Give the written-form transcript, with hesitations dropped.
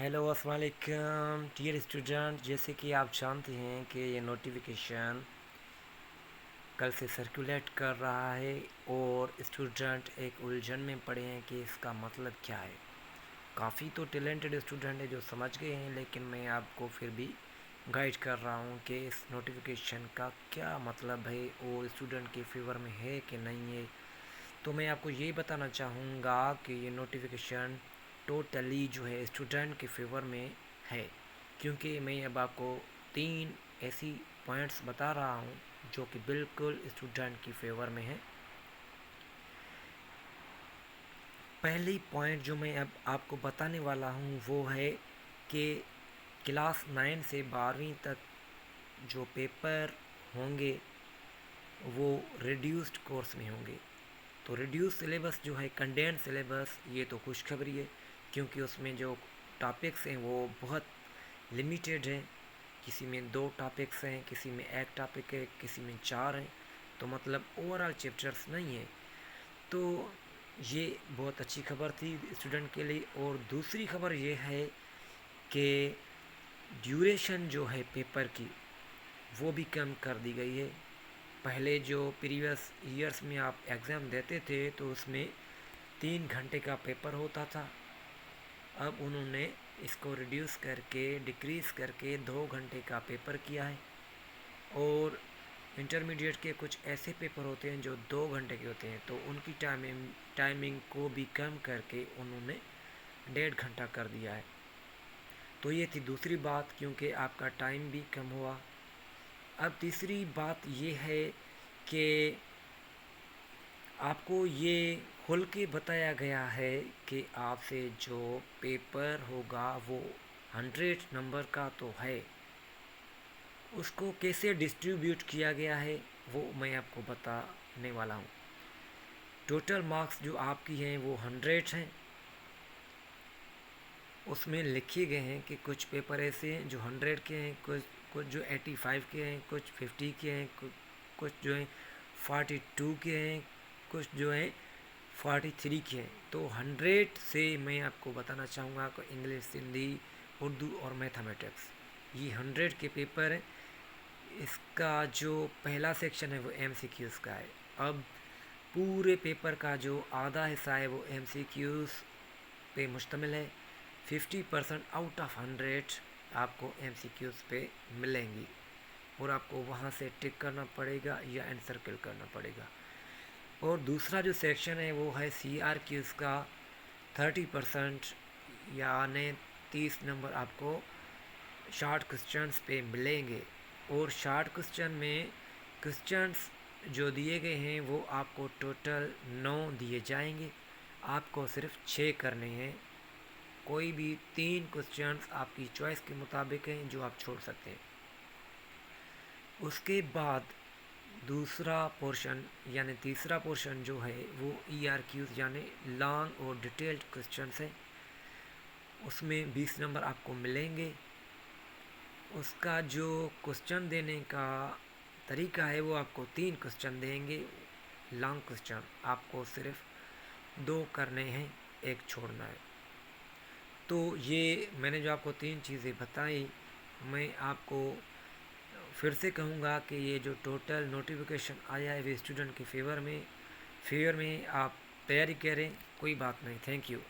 Hello अस्सलाम वालेकुम dear student. जैसे कि आप जानते हैं कि ये नोटिफिकेशन कल से सर्कुलेट कर रहा है और स्टूडेंट एक उलझन में पड़े हैं कि इसका मतलब क्या है। काफ़ी तो टैलेंटेड स्टूडेंट है जो समझ गए हैं, लेकिन मैं आपको फिर भी गाइड कर रहा हूँ कि इस नोटिफिकेशन का क्या मतलब है और स्टूडेंट के फेवर में है कि नहीं है। तो मैं आपको यही बताना चाहूँगा कि ये नोटिफिकेशन टोटली जो है स्टूडेंट के फेवर में है, क्योंकि मैं अब आपको 3 ऐसी पॉइंट्स बता रहा हूँ जो कि बिल्कुल स्टूडेंट की फेवर में है। पहली पॉइंट जो मैं अब आपको बताने वाला हूँ वो है कि क्लास 9 से 12वीं तक जो पेपर होंगे वो रिड्यूस्ड कोर्स में होंगे। तो रिड्यूस सिलेबस जो है कंडेंस सिलेबस, ये तो खुशखबरी है, क्योंकि उसमें जो टॉपिक्स हैं वो बहुत लिमिटेड हैं। किसी में 2 टॉपिक्स हैं, किसी में 1 टॉपिक है, किसी में 4 हैं। तो मतलब ओवरऑल चैप्टर्स नहीं है। तो ये बहुत अच्छी खबर थी स्टूडेंट के लिए। और दूसरी खबर ये है कि ड्यूरेशन जो है पेपर की वो भी कम कर दी गई है। पहले जो प्रीवियस ईयर्स में आप एग्ज़ाम देते थे तो उसमें 3 घंटे का पेपर होता था। अब उन्होंने इसको रिड्यूस करके डिक्रीज़ करके 2 घंटे का पेपर किया है। और इंटरमीडिएट के कुछ ऐसे पेपर होते हैं जो 2 घंटे के होते हैं, तो उनकी टाइमिंग को भी कम करके उन्होंने 1.5 घंटा कर दिया है। तो ये थी दूसरी बात, क्योंकि आपका टाइम भी कम हुआ। अब तीसरी बात ये है कि आपको ये खुल के बताया गया है कि आपसे जो पेपर होगा वो 100 नंबर का तो है, उसको कैसे डिस्ट्रीब्यूट किया गया है वो मैं आपको बताने वाला हूँ। टोटल मार्क्स जो आपकी हैं वो 100 हैं। उसमें लिखे गए हैं कि कुछ पेपर ऐसे हैं जो 100 के हैं, कुछ कुछ जो 85 के हैं, कुछ 50 के हैं, कुछ जो हैं 42 के हैं, कुछ जो हैं 43 के हैं। तो 100 से मैं आपको बताना चाहूँगा कि इंग्लिश, हिंदी, उर्दू और मैथमेटिक्स, ये 100 के पेपर हैं। इसका जो पहला सेक्शन है वो MCQs का है। अब पूरे पेपर का जो आधा हिस्सा है वो MCQs पे मुश्तमिल है। 50% आउट ऑफ 100 आपको MCQs पे मिलेंगी और आपको वहाँ से टिक करना पड़ेगा या एनसर्कल करना पड़ेगा। और दूसरा जो सेक्शन है वो है CRQs का। 30% यानी 30 नंबर आपको शॉर्ट क्वेश्चंस पे मिलेंगे। और शॉर्ट क्वेश्चन में क्वेश्चंस जो दिए गए हैं वो आपको टोटल 9 दिए जाएंगे। आपको सिर्फ 6 करने हैं। कोई भी 3 क्वेश्चंस आपकी चॉइस के मुताबिक हैं जो आप छोड़ सकते हैं। उसके बाद दूसरा पोर्शन यानी तीसरा पोर्शन जो है वो ERQs यानी लॉन्ग और डिटेल्ड क्वेश्चंस है। उसमें 20 नंबर आपको मिलेंगे। उसका जो क्वेश्चन देने का तरीका है वो आपको 3 क्वेश्चन देंगे। लॉन्ग क्वेश्चन आपको सिर्फ 2 करने हैं, 1 छोड़ना है। तो ये मैंने जो आपको 3 चीज़ें बताई, मैं आपको फिर से कहूँगा कि ये जो टोटल नोटिफिकेशन आया है वो स्टूडेंट के फेवर में आप तैयारी करें। कोई बात नहीं। Thank you.